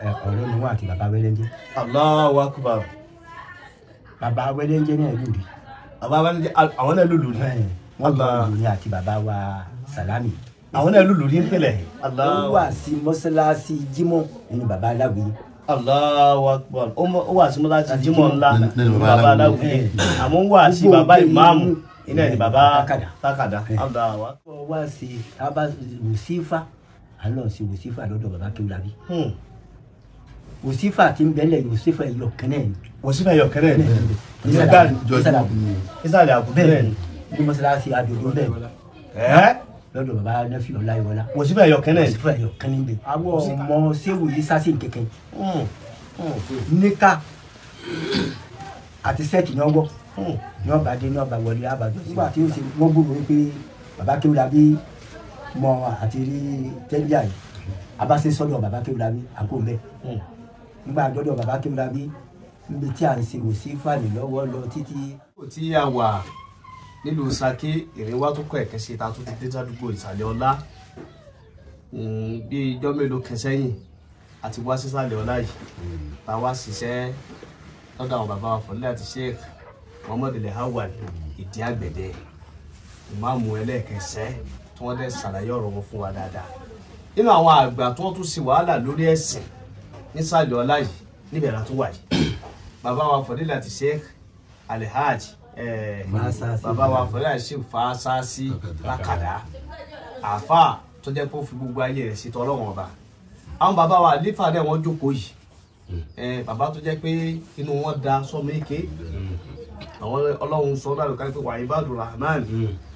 ọ̀rẹ́ ni wọ́n àti bàbá Wẹ́lẹ́njẹ́. Allahu Akbar. Bàbá Wẹ́lẹ́njẹ́ náà lùlù. Bàbá Wẹ́lẹ́njẹ́ àwọn náà lùlù ni. Wọ́n lọ lùlù ní àti bàbá wa Sàlámì. Àwọn náà lùlù ní tẹ́lẹ̀. Ó wà sí mọ́sálásí Jímọ̀ nínú bàbá Aláwìyé. Allahu Akbar. Ó wà sí mọ́sálásí Jímọ̀ ńlá nínú bàbá Aláwìyé. Àmọ́ ń wà sí bàbá ìmáàmù iná ní bàbá Tákàdá. Allahu Akbar. Ó wà sí abá wòsífà àlọ́ sí wòsífà lọ́dọ̀ bàbá Kéwúlábí. Wòsífà tí ń bẹ́lẹ̀ wòsífà ẹ̀yọ̀ kẹ́nẹ́ ni. Wòsífà ẹ̀yọ̀ kẹ́nẹ́ ni. Ìsàlẹ̀ àbùdé bẹ́ẹ̀ ni. Ní mọ́sálásí Adòdó bẹ́ẹ̀ lọ́dọ̀ bàbá Nẹ́fì Ọláyíwọlá. Wòsífà ẹ̀yọ̀ kẹ́nẹ́ ni. Wòsífà ẹ̀yọ̀ kẹ́nẹ́ bẹ́ẹ̀. Àwọn ọmọ Séwù yìí sásì kẹ̀kẹ́. Níkà àti sẹ́ẹ̀tì ní ọgbọ́ ní ọba dé ní ọba wọlé àbàjọ sígbà tí ó ṣe wọ́n gbúrò wípé bàbá Kéwúlábí mọ àti rí tẹ́lẹ̀ yìí abáṣe sọ́dọ̀ bàbá Kéwúlábí àkóńbẹ́ nígbà àjọdọ̀ bàbá Kéwúlábí níbi tí à ń ṣe wòsífà ní lọ́wọ́ lọ títí. Tí a wà nílùú Ṣakí ìrìnwá tó kọ́ ẹ̀kẹ́ ṣe ta tó ti dé sádùúgbò Ìsàlẹ̀ Ọlá bí ijọ́ mélòó kan sẹ́yìn àti wá sí Ìsàlẹ̀ Ọlá yìí ta wá ṣiṣẹ́ lọ́dọ̀ àwọn bàbá wa Fọ̀dílà àti Sheikh Muhammad Al-Awwal Ìdí Àgbẹ̀dẹ ìmáàmù ẹlẹ́ẹ̀kẹsẹ́ tí wọ́n dẹ̀ ṣàlàyé ọ̀rọ̀ wọn fún wa dáadáa. Nínú àwọn àgbà tí wọ́n tún ṣe wàhálà lórí ẹ̀sìn ní Ìsàlẹ̀ Ọlá yìí níbẹ̀ la tún wà yìí bàbá wa Fọ̀dílà àti Sheikh Alhaji bàbá wa Fọ̀dílà àti Sheikh Fásásí Tákàdá àáfà tó jẹ́ pé ó fi gbogbo ayé rẹ̀ ṣètò Ọlọ́run ọba. Àwọn bàbá wa àlífà náà wọ́n jókòó yìí bàbá tó jẹ́ pé inú wọn da sọmọ èké àwọn Ọlọ́run sọ náà lóka pé wà ibadur rahman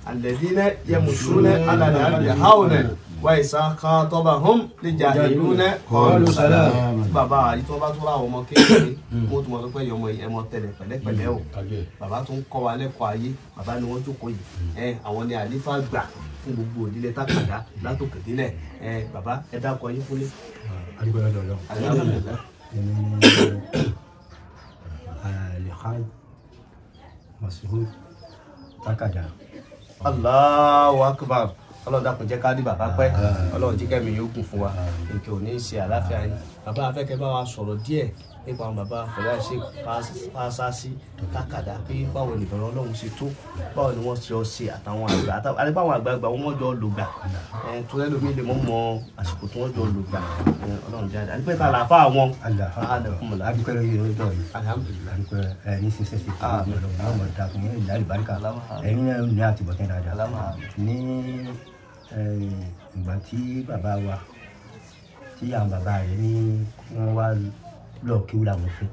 alladhina yamshuna ala al-ardi hawna wa idha khatabahum al-jahiluna qalu salama. Bàbá yìí tó bá tó ra àwọn ọmọ kékeré mo tún mọ̀ pé ọmọ yìí ẹ mọ tẹ́lẹ̀ pẹ̀lẹ́pẹ̀lẹ́ o bàbá tó ń kọ́ wa lẹ́kọ̀ọ́ ayé bàbá ni wọ́n jókòó yìí àwọn ni àlífà gbà fún gbogbo òdílé Tákàdá látòkè délẹ̀ bàbá ẹ dákọ̀ yín fúnlé. Alhaji Mas'ud Tákàdá. Allahu Akbar. Ọlọ́run dákun jẹ́ ká rí bàbá pẹ́ Ọlọ́run jí kẹ́mi yóò gùn fún wa èkè ò ní ṣe àláfíà yín. Bàbá afẹ́kẹ́ bá wa sọ̀rọ̀ díẹ̀ nípa àwọn bàbá Fọ̀dílà Sheikh Fásásí Tákàdá pé báwo ni ìbẹ̀rù Ọlọ́run ṣe tó báwo ni wọ́n ṣe ọ̀ṣẹ̀ àtàwọn àgbà àti báwọn àgbààgbà wọn jọ lògbà tó lẹ́nu mi lè mọ àsìkò tí wọ́n jọ lògbà Ọlọ́run jáde àti pé ká làáfà wọn. adúpẹ́ lórí ọjọ́ yìí alhamdulilayi adúpẹ́ ní sísẹ́ sí kí Ọlọ́run náà mọ̀ dákun ní ìlà ìbáríkà ẹ̀yin náà ní àtìbọ̀tẹ́ dáadáa ní ìgbà tí bàbá wa tí àwọn bàbá rẹ̀ ní wọ́n wá lọ kí ó làwọn fún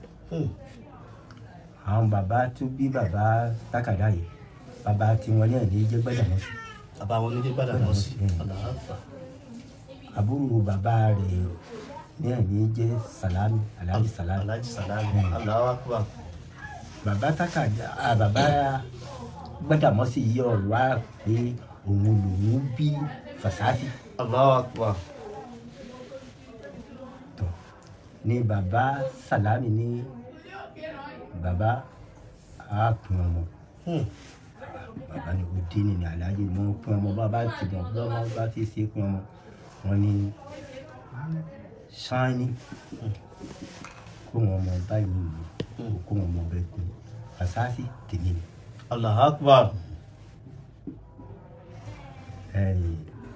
àwọn bàbá tó bí bàbá Tákàdá yìí bàbá tí wọn ní ẹ̀dí jẹ́ Gbádàmọ́sí. Bàbá wọn ní jẹ́ Gbádàmọ́sí. Àbúrò bàbá rẹ̀ ní ẹ̀dí jẹ́ Sàlámì Alhaji Sàlámì. Allahu Akbar. Bàbá Tákàdá bàbá Gbádàmọ́sí yìí ọ̀rọ̀ wá pé òun lòun bí Fásásí. Allahu Akbar. Ní bàbá Sàlámì ní bàbá àápọn ọmọ bàbá ní òde ní Alhaji mọ pọn ọmọ bàbá ti mọ lọmọ bá ti ṣe pọn ọmọ wọn ní sáni kó wọn mọ báyìí wò kó wọn mọ bẹ́ẹ̀ kú Fásásí tèmi ni. Allahu Akbar.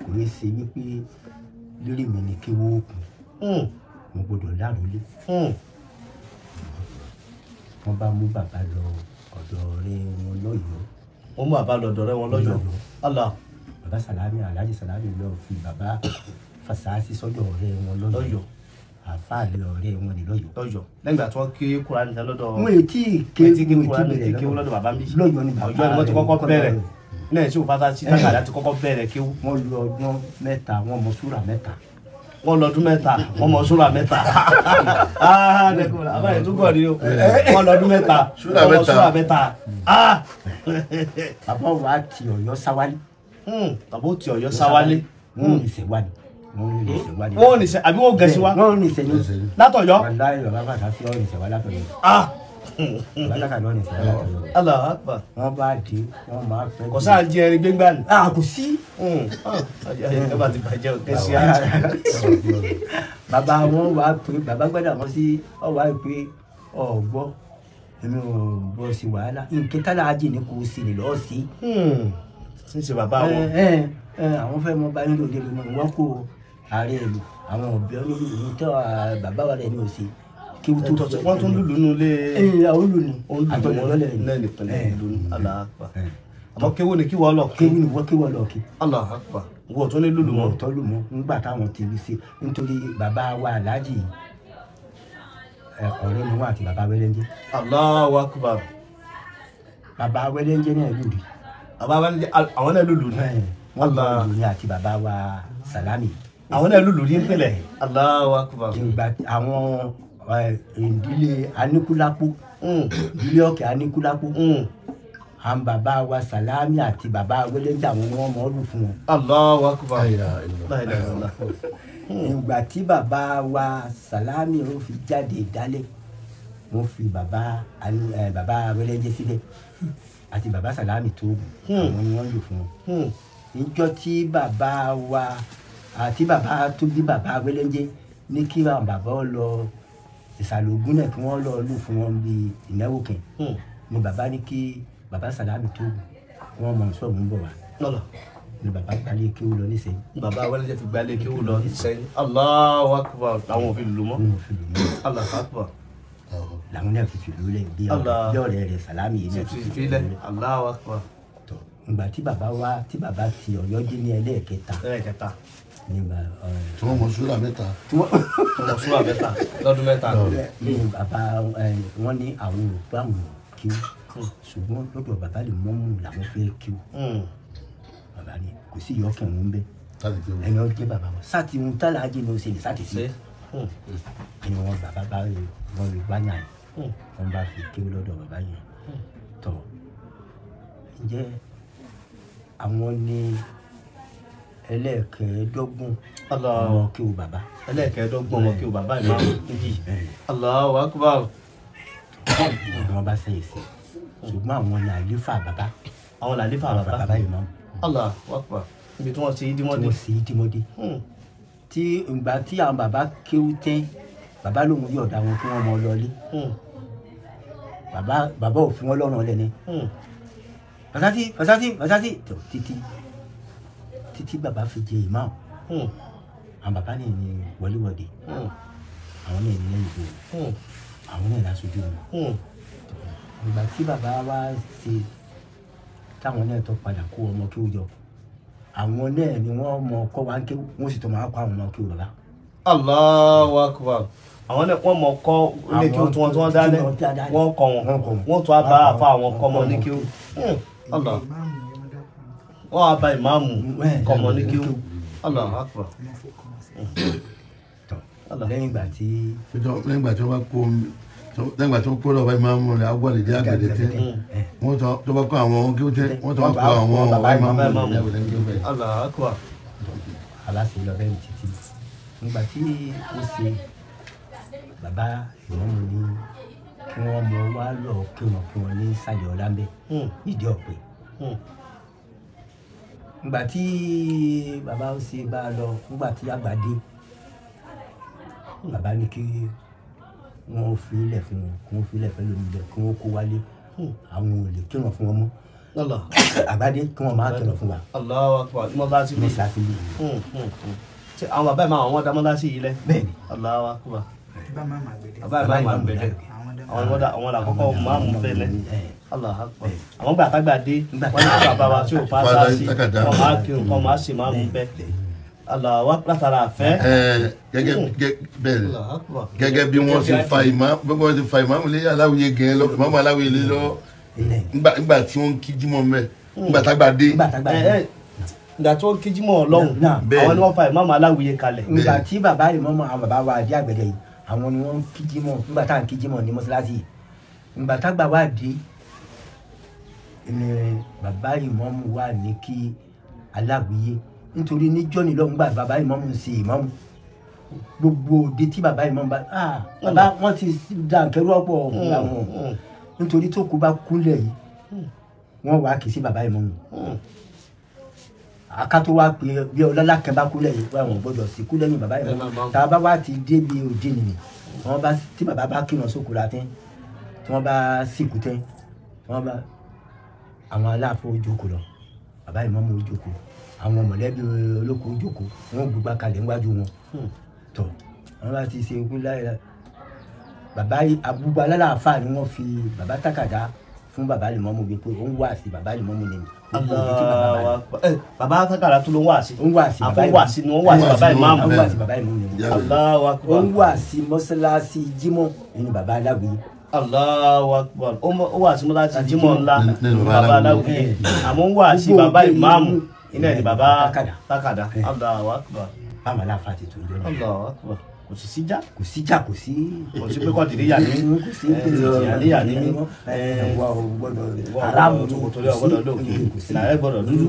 Kò ní ṣe wípé lórí mi ni kí wọ́n kù mo gbọ́dọ̀ láròlé. Wọ́n bá mú bàbá lọ ọ̀dọ̀ ọ̀rẹ́ wọn lọ́yọ̀ọ́. Wọ́n mú bàbá lọ ọ̀dọ̀ ọ̀rẹ́ wọn lọ́yọ̀ọ́. Allah. Bàbá Sàlámì Alhaji Sàlámì lọ fi bàbá Fásásí sọ́dọ̀ ọ̀rẹ́ wọn lọ́yọ̀ọ́. Àfáàlẹ̀ ọ̀rẹ́ wọn ní lọ́yọ̀ọ́. Lẹ́yìn ìgbà tí wọ́n ké Kùránì níta lọ́dọ̀. Wọ́n ètí ké lọ́dọ̀ bàbá mi. Lọ́yọ̀ọ́ ni bàbá ọjọ́ ni wọ́n ti kọ́kọ́ bẹ̀rẹ̀. Náà Sheikh Fásásí Tákàdá ti kọ́kọ́ bẹ̀rẹ̀ kéwú. Wọ́n lo ọdún mẹ́ta wọ́n mọ súrà mẹ́ta. Wọ́n lọ́dún mẹ́ta wọ́n mọ súrà mẹ́ta. Àbáyé tó gbọ́ ni o. Wọ́n lọ́dún mẹ́ta wọ́n mọ súrà mẹ́ta. Bàbá wa ti Ọ̀yọ́ sáwálé. Bàbá ó ti Ọ̀yọ́ sáwálé. Wọ́n ò ní sẹ́wálé. Wọ́n ò ní sẹ́ àbí wọ́n gẹ̀ẹ́sì wa. Wọ́n ò ní sẹ́yìn. Látọ̀yọ́. Wàláhì bàbá Fásásí ò ní sẹ́wálé látọ̀yọ́. bàtàkà lọ́nà ìfẹ́ látọ̀yọ́. Allahu Akbar. wọ́n bá dé wọ́n máa pẹ́. kò sáà jí ẹrin gbégbá ni. kò sí. ẹ bá ti bàjẹ́ o kẹ́sì á. bàbá wọn wá pé bàbá gbọ́dọ̀ wọn sí ọ wá pé ọ̀gbọ́ èmi ò bọ́ sí wàhálà nǹkan tálà ájì ni kò sí ni lọ́ọ́ sí. ṣíṣe bàbá wọn. àwọn fẹ́ mọ báyìí lòdì lónà wọ́n kó ààrẹ ìlú àwọn ọ̀bẹ olólùlù tó bàbá wa rẹ̀ ní òsì kí wọ́n tó wọ́n tún lùlù nù lé. àwọn olùlù àtọ̀lẹ̀ lọ́lẹ̀ lẹ́nu ìpínlẹ̀ ìlú Allahu Akbar. àmọ́ kéwù ni kí wọ́n lọ. kéwù ni wọ́n kí wọ́n lọ kí. Allahu Akbar. wọ́n tún ní lùlù mọ́. wọ́n tọ́ lù mọ́ nígbà táwọn ti rí sí nítorí bàbá wa aláàjì ọ̀rẹ́ mi wà àti bàbá wẹ́lẹ́njẹ́. Allahu Akbar. bàbá wẹ́lẹ́njẹ́ náà lùlù. bàbá wẹ́lẹ́njẹ́ àwọn náà lùlù ní. wọ́n lọ lùlù ní àti bàbá wa Sàlámì. àwọn náà lùlù ní ìpínlẹ̀. Allahu Akbar. ìgbà àwọn ìdílé Aníkúlápó ìdílé Ọ̀kẹ́ Aníkúlápó àwọn bàbá wa Sàlámì àti bàbá wẹ́lẹ́njẹ́ àwọn ni wọ́n mọ̀ ọ́ lù fún wọn. Allahu Akbar. ìgbà tí bàbá wa Sàlámì ó fi jáde ìdálẹ̀ wọ́n fi bàbá wẹ́lẹ́njẹ́ sílẹ̀ àti bàbá Sàlámì tó àwọn ni wọ́n lò fún wọn. níjọ́ tí bàbá wa àti bàbá tó bí bàbá wẹ́lẹ́njẹ́ ní kí àwọn bàbá lọ ìsàlẹ̀ Ògún náà kí wọ́n lọ lù fún wọn bí ìnáwó kan ni bàbá ní kí bàbá Sàlámì tó wọ́n mọ̀ sọ́ọ̀mù ń bọ̀ wá ni bàbá gbalẹ̀ kí ó lọ nísẹ́yìn. bàbá wẹ́lẹ́njẹ́ fi gbalẹ̀ kí ó lọ nísẹ́yìn. Allahu Akbar. àwọn òfin lù mọ́. Allahu Akbar. làwọn náà fi fìlú lẹ bí ọ̀rẹ́ rẹ̀ Sàlámì yìí náà fi filẹ̀. Allahu Akbar. tọ ìgbà tí bàbá ti Ọ̀yọ́ dé ní ẹlẹ́ẹ̀kẹta ní tí wọ́n mọ̀ sùúrà mẹ́ta. lọ́dún mẹ́ta. ní bàbá wọn ní àwọn òpó àwọn kíw ṣùgbọ́n lọ́dọ̀ bàbá lè mọ́mú làwọn fẹ́ kíw bàbá ní kò sí ìyọ́kẹ́ wọn bẹ́ẹ̀ ẹni ọjọ́ bàbá wọn sáti ń tálà ájì ní oṣèlú sáti sí ẹni wọn bàbá bá wọn lè wá yàn wọn bá fi kíw lọ́dọ̀ bàbá yẹn tọ ǹjẹ́ àwọn ní ẹlẹ́ẹ̀kẹ́ẹ̀dọ́gbọ̀n ọmọ kíw bàbá. ẹlẹ́ẹ̀kẹ́ẹ̀dọ́gbọ̀n ọmọ kíw bàbá ìmáàmù méjì. Allahu Akbar. wọn bá sẹ́yìn sí ṣùgbọ́n àwọn ní àlífà bàbá. àwọn làlífà bàbá ìmáàmù. Allahu Akbar. ibi tí wọ́n ṣe ìdímọ́dé. tí ìgbà tí àwọn bàbá kíw tẹ́ bàbá lòun yóò dá wọn kí wọ́n mọ lọlé. bàbá ò fi wọn lọ́rùn lẹ́ni. fasasi tó títí bàbá fi jẹ ìmáàmù. àwọn bàbá náà ní wọléwọ̀de àwọn náà ní lẹ́yìn ìbò àwọn náà láṣojú wọn. ìgbà tí bàbá wa ṣe táwọn náà tó padà kó ọmọ kí ó jọ àwọn náà ni wọ́n mọ kọ́ wa ń ké wọ́n sì tó máa kọ́ àwọn ọmọ kí ó bàbá. Allahu Akbar. àwọn náà wọ́n mọ kọ́ ilé kí tí wọ́n dálẹ̀ wọ́n kọ́ wọn wọ́n tún á bá àfa àwọn kọ́ ọmọ ní kí ó. wọ́n á bá ìmáàmù kọ́ ọmọ ní kí ó. Allahu Akbar. lẹ́yìn ìgbà tí wọ́n bá kó lẹ́gbàá tó kó lọ́wọ́ máa ń mú ní agbọ́dẹ̀ jẹ́ àgbẹ̀dẹ̀ tẹ́ wọ́n tó bá kó àwọn kí ó tẹ́ wọ́n tó bá kó àwọn ọ̀wá máa ń mú ní agbẹ̀dẹ̀ kí ó bẹ̀. Allahu Akbar. aláṣẹ lọ bẹ́ẹ̀ títí nígbà tí ó ṣe bàbá ìwọ́n ní kí wọ́n mọ wá lọ kí wọ́n fún wọn ní sàlẹ̀ ọ̀la ń bẹ̀ nídìí ọ̀pẹ. nígbà tí bàbá ó ṣe bá a lọ nígbà tí àgbà dé bàbá ní kí wọ́n fi ilẹ̀ fún wọn kí wọ́n fi ilẹ̀ fẹ́ lómi ilẹ̀ kí wọ́n kó wálé àwọn ò lè kírun fún wọn mọ́ àbádé kí wọ́n máa kírun fún wa. Allahu Akbar. mọ́láṣí ní ìsàfihàn. àwọn bàbá ìmáàmù àwọn dá mọ́láṣí yìí lẹ̀. bẹ́ẹ̀ni. Allahu Akbar. bàbá ìmáàmù àgbẹ̀dẹ. àwọn làkọ́kọ́ máàmù bẹ̀lẹ̀. Allahu Akbar. àwọn gbà tágbà dé wọ́n ní bàbá wa tí ò fa sáà sí wọ́n máa kírun kọ́ máa sì máàmù bẹ́ẹ̀. Allahu Akbar. látara àfẹ́. gẹ́gẹ́ bí wọ́n ti fa ìmáàmù lé aláwìyé gẹ̀ẹ́ lọ ìmáàmù aláwìyé lé lọ nígbà tí wọ́n ń kí jímọ̀ mẹ́ nígbà tágbà dé. ìgbà tí wọ́n ń kí jímọ̀ ọlọ́run àwọn ni wọ́n fa ìmáàmù aláwìyé kalẹ̀. ìgbà tí bàbá ìmáàmù àwọn bàbá wa àdí àgbẹ̀dẹ yìí àwọn ni wọ́n ń kí jímọ̀ nígbà tá à ń kí jímọ̀ ní mọ́ṣáláṣí ìgbà tágbà wà dé ni bàbá ìmáàmù wà ní kí aláwìyé nítorí níjọ́ ni lọ́hùn gbà bàbá ìmáàmù ń ṣe ìmáàmù gbogbo òde tí bàbá ìmọ̀ bá bàbá wọn ti da nkẹ́rù ọ̀pọ̀ ọ̀hún àwọn nítorí tó kú bá kúnlẹ̀ yìí wọ́n wá kì í sí bàbá ìmọ̀ wọn akátó wá pé bí ọlọ́lá kẹ́ bá kúnlẹ̀ yìí wọ́n gbọ́dọ̀ sí kúnlẹ̀ yìí bàbá ìmọ̀ tá a bá wá ti débi òde nìyí wọ́n bá tí bàbá bá kírun sóko la tẹ́ tí wọ́n bá sìnkú tẹ́ wọ́n bá àwọn aláàfo ojókòó lọ bàbá ìmọ̀ mọ̀ ojókòó àwọn mọ̀lẹ́bí olóko ojókòó wọ́n gbégbá kalẹ̀ níwájú wọn tọ̀ wọ́n bá ti ṣe ikú láyé bàbá abúgbò alálàáfà ni wọ́n fi bàbá Takada fún bàbá Lèmọ́mù wípé ó ń wá sí bàbá Lèmọ́mù nìyí. bàbá Takada tún ló ń wá sí. ó ń wá sí bàbá ìmọ̀ ni wọ́n wá sí bàbá ìmáàmù. ó ń wá sí bàbá ìmáàmù nìyí. Allahu Akbar. ó ń wá sí mọ́sálásí Jímọ̀ nínú bàbá Aláwìyé. Allahu Akbar. ó wá sí mọ́sálásí Jímọ̀ ńlá bàbá Aláwìyé àmọ́ ń wá sí bàbá ìmáàmù iná ni bàbá Takada. Allahu Akbar. báwọn aláfa ti tó ń jọ náà. Allahu Akbar. kò sí síjà. kò síjà kò sí. kò sí pé kọ́ tìrí yà ní mí. kò sí yà ní mí. wà ó gbọ́dọ̀ aráàmù tó kò torí ọgbọ́dọ̀ lóòkè ìlànà gbọ́dọ̀ dúdú.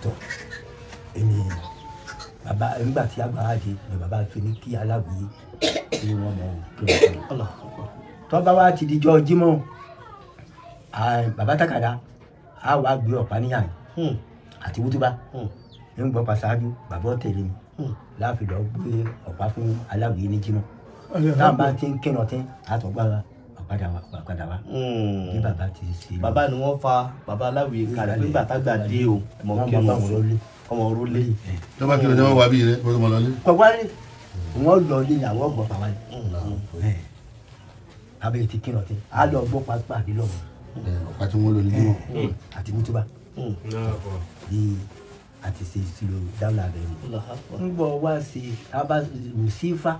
tọ ẹni bàbá nígbà tí agbára dé ni bàbá fi ní kí Aláwìyé kí wọ́n mọ̀ kí wọ́n sọ. tọ́ba wa ti dijọ́ Jímọ̀ bàbá Takada á wàá gbé ọ̀pá níyàn àti wútúbà ń gbọ́ pàṣáájú bàbá tẹ̀lé mi láàfin lọ gbé ọ̀pá fún Aláwìyé ní Jímọ̀ táwọn bá ti ń kírun ọtí àtọ̀gbára àpàdà wa bí bàbá ti ṣe. bàbá ni wọ́n fa bàbá Aláwìyé kalẹ̀ nígbà tágbà dé o ọmọ orólé. tó bá kírun ní wọ́n wá bí rẹ kó tó mọ lọlé. kọ̀wálé wọ́n lọ ilé ìyàwó ọ̀gbọ̀n pàwá ni abẹ́rẹ́ ti kírun ọtí á lọ gbọ́ pápá àbí lọ́wọ́. ọ̀pá tí wọ́n lò ní Jímọ̀. àti wútúbà àti ṣe ìṣirò dáwọ́lá abẹ́rẹ́ ń bọ̀ wá sí abá wòsífà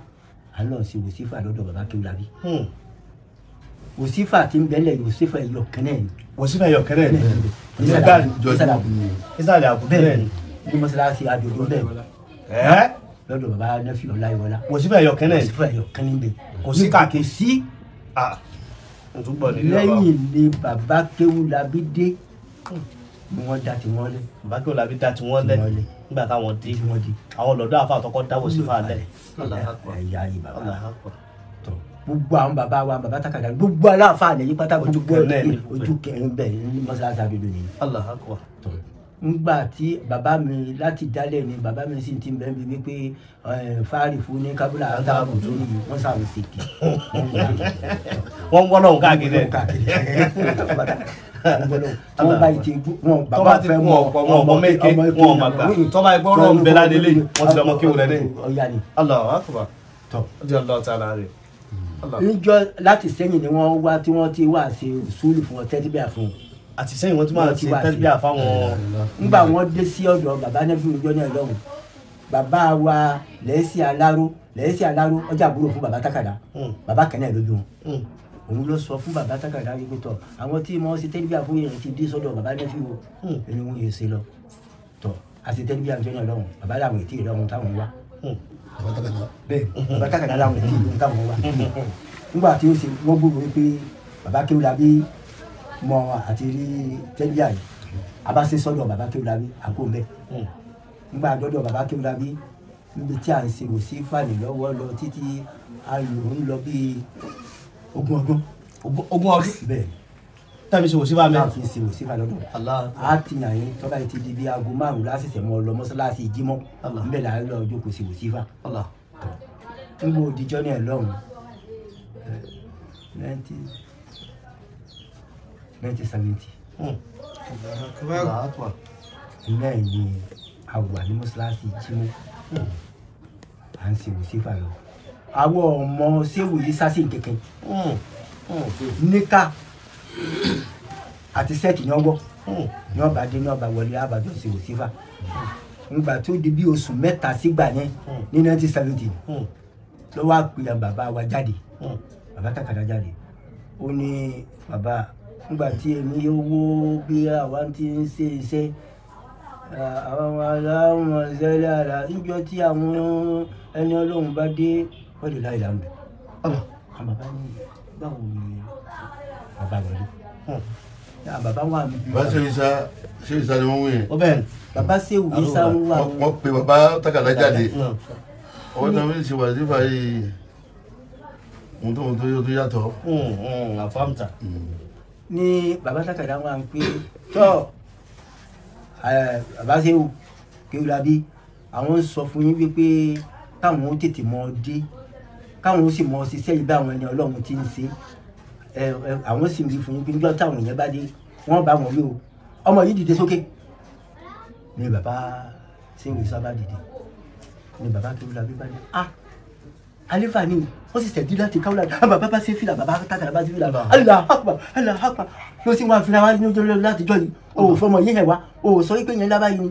àlọ́ sí wòsífà lọ́dọ̀ bàbá Kéwúlábí wòsífà tí ń bẹ́lẹ̀ wòsífà ẹ̀yọ̀ kẹ́nẹ́ ni. wòsífà ẹ̀yọ̀ kẹ́nẹ́ ni. ìsàlẹ̀ àbúbẹ́ẹ̀ ni. ní mọ́sálásí àdòdó bẹ́ẹ̀ lọ́dọ̀ bàbá Nẹ́fì Ọláyíwọlá. wòsífà ẹ̀yọ̀ kẹ́nẹ́ ni. wòsífà ẹ̀yọ̀ kẹ́nẹ́ bẹ́ẹ̀. kò sí káàkiri. sí. lẹ́yìn ni bàbá Kéwúlábí dé ni wọ́n dá tiwọn lẹ̀. bàbá Kéwúlábí dá tiwọn lẹ̀ nígbà táwọn dé àwọn lọ́dọ̀ àfa àtọkọ́ dáwọ́ sí fa lẹ̀. ẹ̀yà yìí bàbá tọ gbogbo àwọn bàbá wa bàbá Takada gbogbo aláàfáà lẹ́yìn pátá gbogbo ojú kẹrin bẹ́ẹ̀ ní mọ́sálásí àdúgbò nìyí. tọ ńgbà tí bàbá mi láti dálẹ̀ ni bàbá mi sì ti ń bẹ́ẹ̀ bí wípé fáàrí fún ní kábílà àtàwọn tó ní wọ́n sàrò sèkì. wọ́n wọ́n lọ́hùn káàkiri tọ́wọ́ báyìí ti wọn bàbá fẹ́ mọ ọmọ méke wọn ọmọ gbà tọ́ba ìgbọ́rọ̀ ń bẹ ládélé wọ́n ti lọ́mọ kéwù lẹ́lẹ́. ọ̀ya ni. Allahu Akbar. tọ́ ọjọ́ ọlọ́ọ̀ tá a láre. níjọ́ láti sẹ́yìn ni wọ́n wá tí wọ́n ti wá ṣe sùúrù fún ọ tẹ́tíbíà fún un. àti sẹ́yìn wọ́n ti máa ṣe tẹ́tíbíà fáwọn. nígbà wọ́n dé sí ọ̀dọ̀ bàbá Nẹ́fì ọjọ́ náà lọ́hùn bàbá wa lẹ́sí aláró ọjà àbúrò fún bàbá Takada bàbá kẹ́nẹ́ lójú wọn òun ló sọ fún bàbá Takada yìí pé tọ àwọn tí mo ṣe tẹ́lifíà fún yẹn ti dé sọ́dọ̀ bàbá Nẹ́fì wo ẹni wọn yẹn ṣe lọ tọ àti tẹ́lifíà ń jẹ́yàn lọ́hùn bàbá làwọn ètí ìlọ́hùn táwọn wá bẹ́ẹ̀ bàbá Takada làwọn ètí ìlọ́hùn táwọn wá nígbà tí ó ṣe wọ́n gbogbo wípé bàbá Kéwúlábí mọ àti rí tẹ́lifíà yìí abá ṣe sọ́dọ̀ bàbá Kéwúlábí àgọ́ mbẹ́ nígbà dọ́dọ̀ bàbá Kéwúlábí níbi tí à ń ṣe wòsífà lọ́wọ́ lọ títí ayò ń lọ bíi ogún ọdún bẹ́ẹ̀ tàbí ṣe wòsífà mẹ́. láàfin ṣe wòsífà lọ́dọ̀ a ti yàn yín tọ́ba yìí ti di bí aago márùn-ún lásìsẹ́ mọ́ lọ mọ́sálásí Jímọ̀ níbẹ̀ là ń lọ ọjọ́ kò sí wòsífà. níbo òdìjọ́ ní ẹ̀ lọ́hùn 1970 lẹ́yìn ni a wà ní mọ́sálásí Jímọ̀ à ń ṣe wòsífà lọ àwọn ọmọ séwù yìí sásì kẹkẹ níkà àti sẹ́ẹ̀tì ní ọgbọ́ ní ọba dé ní ọba wọlé àbájọ sí wòsífà ńgbà tó di bí oṣù mẹ́ta sígbà yẹn ní 1970 ló wá pè bàbá wa jáde bàbá Takada jáde ó ní bàbá ńgbà tí èmi owó bí àwa ti ń ṣe iṣẹ́ àwọn aláwọ̀ ṣẹlẹ̀ àrà níjọ́ tí àwọn ẹni Ọlọ́run bá dé wọ́n lè láì láàmú àwọn bàbá ní báwo ni bàbá wọlé bàbá wà mí. bá ṣe ìsá ni wọ́n wí yẹn. ó bẹ́ẹ̀ bàbá ṣéwù Ìsá ń wà. wọ́n pe bàbá Takada jáde ọwọ́ náà mi ṣe wà nípa yìí ohun tó yàtọ̀. àfáàmùtà. ní bàbá Takada wà ń pé tọ́ bàbá ṣéwù Kéwúlábí àwọn sọ fún yín wípé káwọn ó tètè mọ dé káwọn ó sì mọ ṣiṣẹ́ yìí bá àwọn ẹni Ọlọ́run ti ń ṣe àwọn sì ń rí fún yín pé níjọ́ táwọn èèyàn bá dé wọ́n bá wọn wí o ọmọ yìí dìde sókè ni bàbá Ṣéwù Ìsá bá dìde ni bàbá Kéwúlábí bá ní alifa ni wọ́n sì tẹ̀dí láti káwọ́lá bàbá bá ṣe fìlà bàbá Takada bá ṣe fìlà Allahu Akbar ló sì wọn fìlà wá ní ojú láti jọ yìí o ò fọmọ yìí hẹ̀ wá o ò sọ wípé yẹn lábá yìí ni.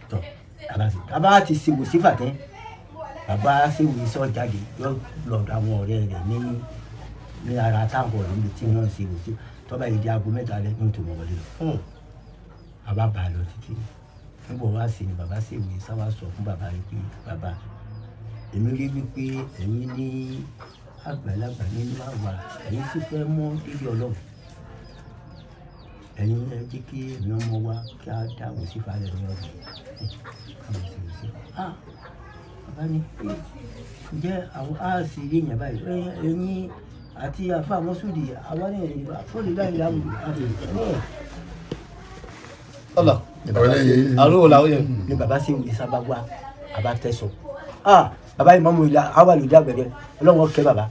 tọ́ bàbá ti ṣe wòsífà tẹ́ bàbá Ṣéwù Ìsá jáde lọ́dọ̀ àwọn ọ̀rẹ́ rẹ̀ ní ara táwọn ọ̀rẹ́ níbi tí wọ́n ṣe wòsí tọ́ba yìí di aago mẹ́ta alẹ́ ní òtún wọlé lọ. bàbá bá a lọ títí nígbà wá sí ni bàbá Ṣéwù Ìsá wá sọ fún bàbá rẹ̀ pé bàbá èmi rí wípé ẹ̀yin ní àgbàlagbà nínú àwa ẹ̀yin sì fẹ́ mọ́ débi Ọlọ́run ẹ̀yin ẹ jẹ́ kí èmi ọmọ wa kí á dá wòsífà rẹ̀ ní ọ̀dọ̀ bàbá ní ǹjẹ́ àwọn á sì rí èèyàn báyìí ẹ̀yin àti àfa Mọ́súdì àwọn ní àfọ́lẹ̀ láì láwùjọ àrùn làwọn yẹn. ni bàbá Ṣéwù Ìsá bá wá àbá tẹ̀sán bàbá yìí mọ́mú ilá àwa ló dá gbẹ̀dẹ̀ ọlọ́wọ́ kẹ́ bàbá.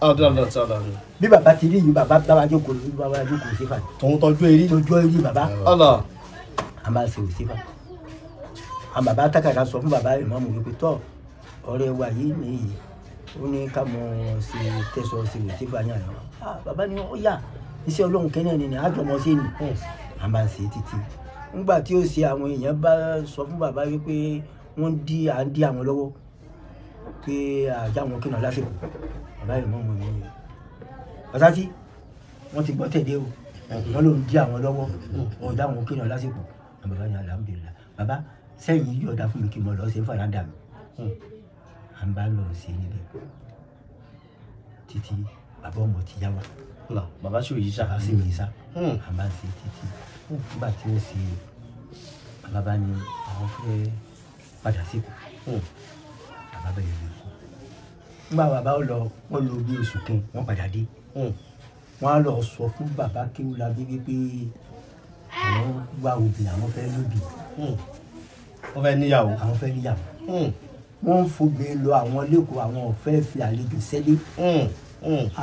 bí bàbá ti rí yìí bàbá bá jókòó sífà. tòun tọ́jú eré. tọ́jú eré bàbá. a máa Ṣéwù sífà. àwọn bàbá Takada sọ fún bàbá ìmọ̀mù wípé tọ́ ọ̀rẹ́ wa yìí nìyí ó ní ká mọ ṣe tẹ̀sán Ṣéwù sífà yàn lọ. bàbá ni ó yà iṣẹ́ Ọlọ́run kẹ́nẹ́ ni àjọmọ́ sí ni. a máa ṣe títí nígbà tí ó ṣe àwọn èèyàn bá sọ fún bàbá wípé wọ́n à ń dí àwọn lọ́wọ́ pé àjà wọn kí n lásìkò bàbá yìí mọ́ wọn ní pàtàkì wọ́n ti gbọ́ tẹ̀lé o wọ́n ló ń dí àwọn lọ́wọ́ ọ̀dà wọn kí n lásìkò bàbá ní alhamdulillah bàbá sẹ́yìn yìí ọ̀dà fún mi kí n mọ̀ lọ sí fàràdà mi à ń bá lọ sí níbẹ̀ títí bàbá ọmọ ti yá wa bàbá Ṣéwù Ìsá. Ṣéwù Ìsá à ń bá ṣe títí nígbà tí ó ṣe bàbá bá ní àwọn fẹ́ padà síkù bàbá bẹ̀rẹ̀ lè kú nígbà bàbá wọn lọ bí oṣù kan wọn padà dé wọn á lọ sọ fún bàbá Kéwúlábí wípé àwọn wá obìnrin àwọn fẹ́ lóbì wọ́n fẹ́ níyàwó. àwọn fẹ́ níyàwó wọ́n ń fògbé lọ àwọn lẹ́kọ̀ọ́ àwọn ọ̀fẹ́ fi àlejò sẹ́lé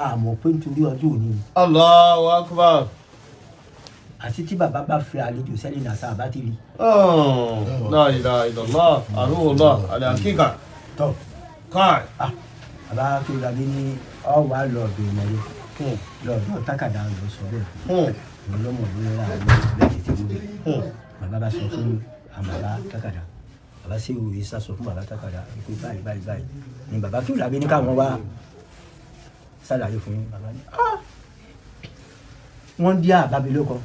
àmọ́ pé nítorí ọjọ́ òní. Allahu Akbar. àti tí bàbá bá fi àlejò sẹ́lé ní àṣà àbá ti rí. La ilaha illallah àrùwọ̀lá àdàkíkà. tọ́ káì. bàbá Kéwúlábí ní ọ̀wá lọ́ọ̀dọ̀ ìmọ̀lẹ́ lọ́ọ̀dọ̀ Takada lọ sọ bẹ́ẹ̀ ọlọ́mọ ló rà lẹ́yìn tí ó bẹ̀. bàbá bá sọ fún àmàlà Takada bàbá Ṣéwù Ìsá sọ fún bàbá Takada pé báyìí ni bàbá Kéwúlábí ní káwọn wá ṣàlàyé fún yín bàbá ní wọ́n dí àbábí lóko.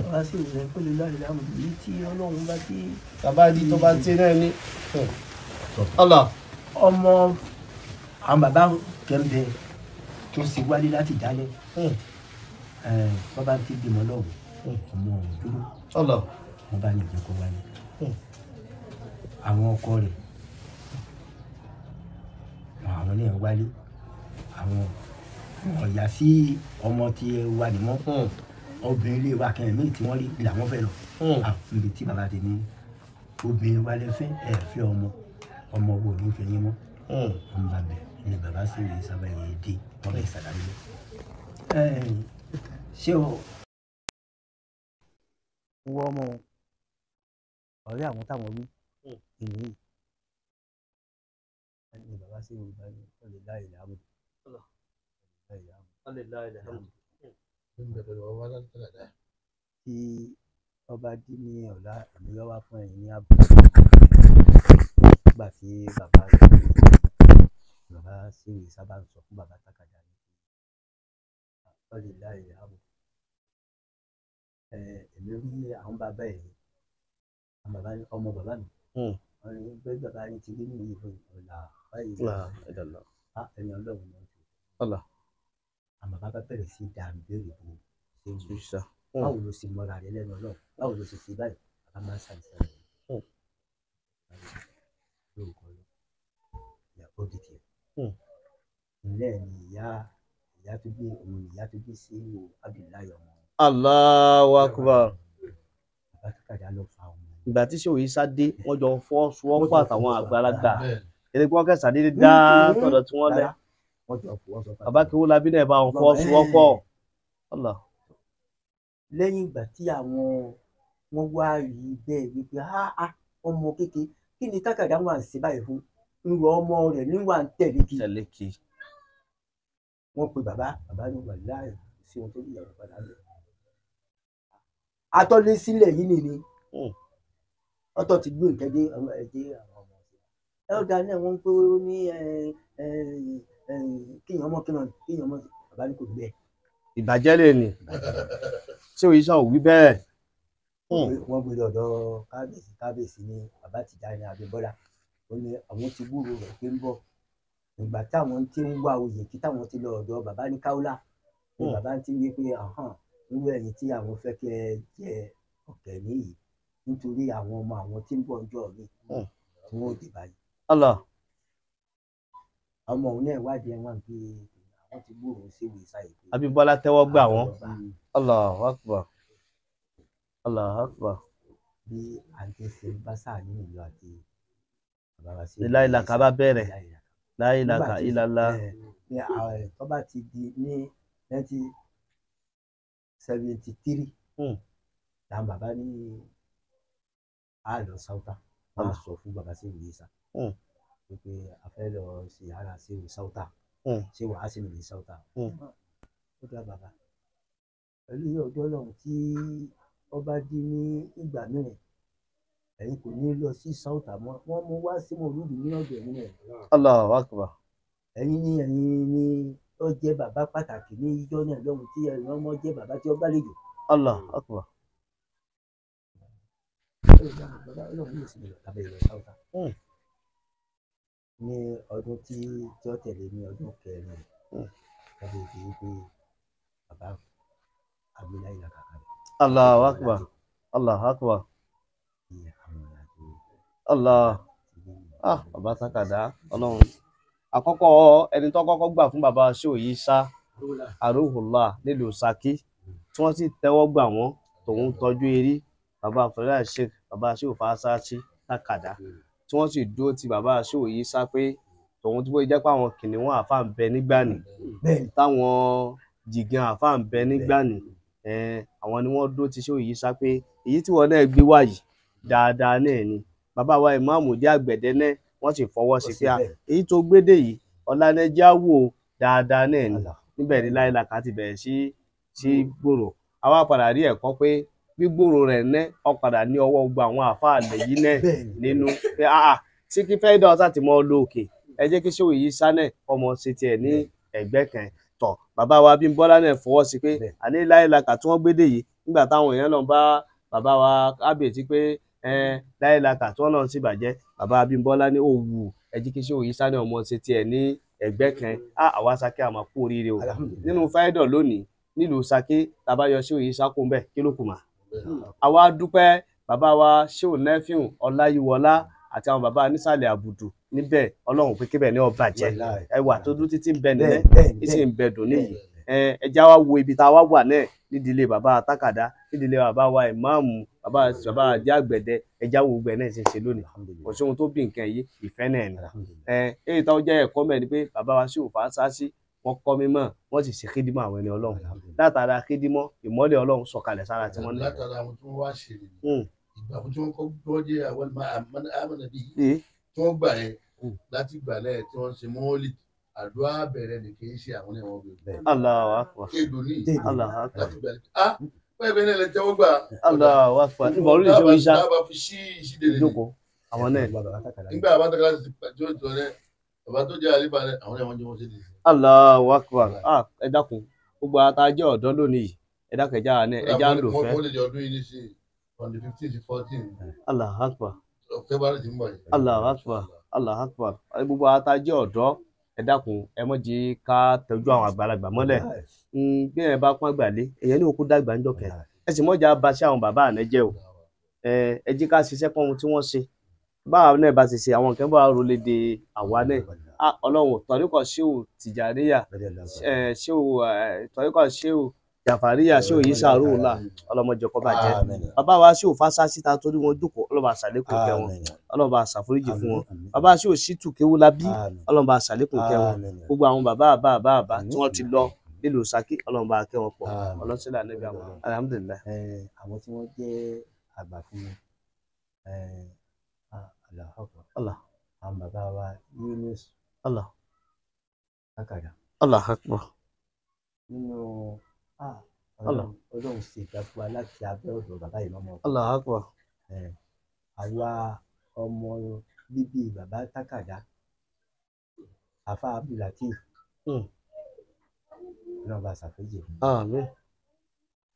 bàbá Ṣéwù rẹ̀ pẹ̀lú láì láàmú yìí tí Ọlọ́run bá dé. bàbá di tó bá ti náà ní. ọmọ àwọn bàbá kẹ́ńbẹ́ tó sì wálé láti dálẹ̀ bàbá ti bímọ lọ́wọ́ ọmọ òdúró wọn bá ní ìjẹ́kọ̀ wálé àwọn ọkọ rẹ̀ àwọn ní ẹ̀ wálé àwọn ọ̀yà sí ọmọ tí ẹ wà ní mọ́ obìnrin ilé wa kẹrin míì tí wọ́n rí làwọn fẹ́ lọ níbi tí bàbá ti ní obìnrin wa lè fẹ́ ẹ̀ fẹ́ ọmọ wo ní fẹ́ yín mọ́ ọmọ bàbẹ̀ ni bàbá sì rí sábà yẹn dé wọ́n bẹ̀ ṣàlàyé ṣé o wọ ọmọ ọ̀rẹ́ àwọn táwọn wí ìní ni bàbá sì rí báyìí ọ̀lẹ́ láì láàmú tí ọba dí ní ọ̀la ẹ̀mí lọ́wọ́ fún ẹ̀yìn ní ààbò nígbà tí bàbá Ṣéwù Ìsá bá ń sọ fún bàbá Takada ní ọ̀lẹ́ láì láàmú èmi rí àwọn bàbá ẹ̀ ọmọ bàbá mi wọ́n ní pé bàbá yín ti rí nìyí fún ọ̀la ẹ̀yìn Ọlọ́run náà ti àmọ́ bàbá bẹ̀rẹ̀ sí dáa béèrè bò ṣe wò báwo ló ṣe mọ́ra rẹ lẹ́nu náà báwo ló ṣe ṣe báyìí a máa ṣàìsàn rẹ lórúkọ ìyá ó di tiẹ̀ ilé ni ìyá tó gbé òun ìyá tó gbé sí Abdullahi ọmọ Allahu Akbar. bàbá Takada ló fa ọmọ ìgbà tí Shehu Isa dé wọ́n jọ fọwọ́sowọ́pọ̀ àtàwọn àgbàlagbà ẹni pé wọ́n kẹsàn án dédé dá tọ̀dọ̀ tí wọ́n lẹ̀ wọ́n jọ fọwọ́ sọ bàbá Kéwúlábí náà bá wọn fọwọ́sowọ́pọ̀. Allah. lẹ́yìn ìgbà tí àwọn wọ́n wá rí bẹ́ẹ̀ wípé ọmọ kékeré kí ni Takada wà ń ṣe báyìí fún ń rọ ọmọ rẹ̀ níwà ń tẹ̀lé kí wọ́n pe bàbá ní wà láì sí ohun tó yẹ kó padà lọ. atọ́lé sílẹ̀ yìí nìyí ọtọ́ ti gbé nǹkan dé ọmọ ẹ̀jẹ̀ àwọn ọmọ ọ̀sẹ̀ ẹ̀ọ́dà náà wọ́n ń pé ó ní kéèyàn ọmọ bàbá ní kò rí bẹ́ẹ̀. ìbàjẹ́ lè ní Shehu Isa ò wí bẹ́ẹ̀. wọ́n gbé lọ́dọ̀ kábíyèsí ní bàbá Tijani Abímbọ́lá ó ní àwọn ti gbúrò rẹ̀ pé ń bọ̀ ìgbà táwọn ti ń wá oyè kí táwọn ti lọ ọ̀dọ̀ bàbá ní Kaula ní bàbá ti ń wí pé nínú ẹ̀yìn tí àwọn fẹ́ kẹ́ ẹ jẹ ọ̀kẹ́ níyì nítorí àwọn ọmọ àwọn tí ń bọ̀ ń jọ mí tí wọ́n ò dé báyìí. Allah. ọmọ òun náà wádìí ẹ̀wọ̀n pé àwọn ti gbúrò Shehu Isa yìí. Abímbọ́lá tẹ́wọ́ gbà wọ́n. Allahu Akbar. Allahu Akbar. bí àǹtí ṣe bá sáà nínú ìlú àti bàbá wa sí. láìlàkà bá bẹ̀rẹ̀ láìlàkà ìlàlá. ní tó bá ti di ní 1973 làwọn bàbá ní àlọ́ sáútà wọ́n sọ fún bàbá Shehu Isa pé a fẹ́ lọ sí ara Shehu sáútà ṣé wàá sì lè sáútà ó dá bàbá pẹ̀lú ọjọ́ lọ́hùn tí ọba di ní ìgbà mìíràn ẹ̀yin kò ní lọ sí sáútà mọ́ wọ́n mú wá sí mọ̀lúdì ní ọ̀dọ̀ nínú ẹ̀. Allahu Akbar. ẹ̀yin ni ó jẹ́ bàbá pàtàkì ní ìjọ náà lọ́hùn tí ẹ̀yin ọmọ jẹ́ bàbá tí ó bá lè jù. Allahu Akbar. ní ọdún tí ó tẹ̀lé ní ọdún kẹrin tàbí ìdí pé bàbá Abdullahi Lakaka rẹ̀. Allahu Akbar. Allahu Akbar. Allah. Bàbá Takada Ọlọ́run àkọ́kọ́ ẹni tó kọ́kọ́ gbà fún bàbá Shehu Isa Aruhullah nílùú Ṣakí tí wọ́n sì tẹ́wọ́ gbà wọ́n tòun tọ́jú eré bàbá Fọlá Sheikh bàbá Shehu Fásáàtì Takada tí wọ́n sì dúró ti bàbá Shehu Isa pé tòun tí wọ́n jẹ́ pé àwọn kìnìún àfa ń bẹ nígbà ní táwọn jìgàn àfa ń bẹ nígbà ní àwọn ni wọ́n dúró ti Shehu Isa pé èyí tí wọ́n náà gbé wáyìí dáadáa náà ni bàbá wa ìmáàmù dé àgbẹ̀dẹ náà wọ́n sì fọwọ́ sí pé èyí tó gbédè yìí ọ̀lànẹ́jà wò dáadáa náà ni níbẹ̀ ni láìláka ti bẹ̀rẹ̀ sí gbòòrò àwa padà rí ẹ̀kọ́ pé gbígbòòrò rẹ̀ náà ó padà ní ọwọ́ gbogbo àwọn àfáà lẹ̀ yìí náà nínú pé tí kí fẹ́ dán ọ̀sán ti mọ́ lóòkè ẹ jẹ́ kí Shehu Isa náà ọmọ ṣe tiẹ̀ ní ẹ̀gbẹ́ kan tọ̀ bàbá wa Abímbọ́lá náà fọwọ́ sí pé àní láìláka tí wọ́n gbédè yìí nígbà táwọn èèyàn lọ bá bàbá wa kábíyèsí pé láìláka tí wọ́n lọ sí ìbàjẹ́ bàbá Abímbọ́lá ní òwú ẹ jẹ́ kí Shehu Isa náà ọmọ ṣe tiẹ̀ ní ẹ̀gbẹ́ kan àwa Ṣakí àmọ́ kú oríire o nínú fáídọ̀ lónìí nílùú Ṣakí tàbá yọ Shehu Isa kó ń bẹ̀ kí ló kù mà. àwa dúpẹ́ bàbá wa Shehu Nẹ́fíù Ọláyíwọlá àti àwọn bàbá nísàlẹ̀ àbùdù níbẹ̀ Ọlọ́run pé kébẹ̀ ní ọba jẹ́ ẹwà tó dúró títí ń bẹ nílẹ̀ ìsì ń bẹ dùn níyì ẹja wa wo ibi tá a wá wà náà nídìílé bàbá Takada nídìílé bàbá wa ìmáàmù bàbá àjẹ àgbẹ̀dẹ ẹja wo gbẹ náà ṣe ń ṣe lónìí kò sí ohun tó bí nǹkan yìí ìfẹ́ náà ni èyí tó jẹ́ ẹ̀kọ́ mẹ́rin ni pé bàbá wa Shehu Fásáàtì wọ́n kọ́ mímọ́ wọ́n sì ṣe kídímọ̀ àwọn ẹni Ọlọ́run látara kídímọ̀ ìmọ́lẹ̀ Ọlọ́run sọ̀kalẹ̀ sára tí wọ́n ní. látara àwọn tí wọ́n wá ṣe ìgbà tí wọ́n kọ́ gbọ́ jẹ́ àwọn amọ̀nàbí tí wọ́n gbà yẹn láti gbàlẹ̀ tí wọ́n ṣe mọ́ọ́lì àdúrà bẹ̀rẹ̀ ní kì í ṣe àwọn ẹ̀wọ̀n bẹ̀rẹ̀. Allahu Akbar. kéèdò ní Allahu Akbar. láti gbàlẹ̀ bẹ́ẹ̀ bẹ́ẹ̀ náà tẹ́wọ́ gbà. Allahu Akbar. níbo orí Shehu Isa dábàá fi sí ìṣídèrè jókòó àwọn náà. nígbà bàbá Takada ti tó ìtọ́ rẹ bàbá tó jẹ́ àlífà rẹ àwọn ẹ̀wọ̀n jẹ́ wọ́n ṣe dèrè. Allahu Akbar. ẹ dákun gbogbo àtàjẹ́ ọ̀dọ́ lónìí ẹ dákun ẹja náà ẹja ń lò fẹ́. wọ́n lè jẹ ọdún yìí ní sí on the 15 to 14. Allahu Akbar. February ti ń bọ̀ yìí. Allahu Akbar. Allahu Akbar. gbogbo àtàjẹ́ ọ̀dọ́ ẹ dákun ẹ mọ̀ jẹ́ ká tọ́jú àwọn àgbàlagbà mọ́lẹ̀ bí ẹ bá pọ́n àgbà lé èyàn ní òkú dàgbà ńjọ́ kẹ́ ẹ sì mọ̀jà bá sí àwọn bàbá àná jẹ́ o ẹ jẹ́ ká ṣiṣẹ́ pọ́n ohun tí wọ́n ṣe báwa náà bá ti ṣe àwọn nǹkan bá rò léde àwa náà ọlọ́run tọ́ríkọ̀ ṣéwù tìjàníyà ṣéwù tọ́ríkọ̀ ṣéwù jàfàríyà ṣéwù yìí ṣàrúùlà ọlọ́mọdé kọ́ bàjẹ́ bàbá wa ṣéwù fásásí ta torí wọn jókòó ọlọ́ba àṣàlékún kẹ́ wọn ọlọ́ba àṣàforíjì fún wọn bàbá ṣéwù ṣítù kéwú labí ọlọ́ba àṣàlékún kẹ́ wọn gbogbo àwọn bàbá tí wọ́n ti lọ nílùú Ṣakí ọlọ́ba kẹ́ wọn pọ̀ ọlọ́sílẹ̀ ànábì àwọn alhamdulilayi. àwọn tí wọ́n jẹ́ àgbà fún mi Allah àwọn bàbá wa Yunus Allah Takada Allah akbar nínú Ọlọ́run ṣe ìgbàgbọ́ wa láti abẹ́ ọ̀dọ̀ bàbá ìmọ̀mọ́ Allah akbar àwa ọmọ bíbí bàbá Takada afa Abdulateef náà bá ṣàfẹ́jì àmín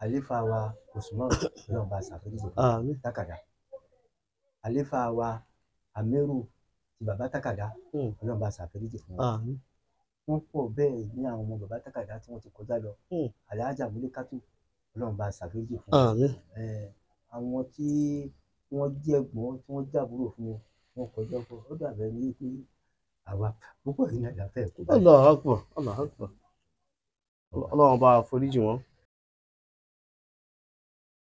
àlefa wa Usman náà bá ṣàfẹ́jì àmín Takada àlefa wa Amiru ti bàbá Takada náà bá ṣàfẹ́jì fún wọn. àmín wọ́n pọ̀ bẹ́ẹ̀ ní àwọn ọmọ bàbá Takada tí wọ́n ti kọjá lọ Alhaja Mulikatu Ọlọ́run bá ṣàfẹ́jì fún wọn. àmín àwọn tí wọ́n jẹ́ ẹ̀gbọ́n tí wọ́n jábúrò fún wọn kọjá pọ̀ ó dàbẹ̀ ní pé àwa púpọ̀ yìí náà láfẹ́ kó bá. Allah akbar Allah akbar Ọlọ́run bá foríjì wọn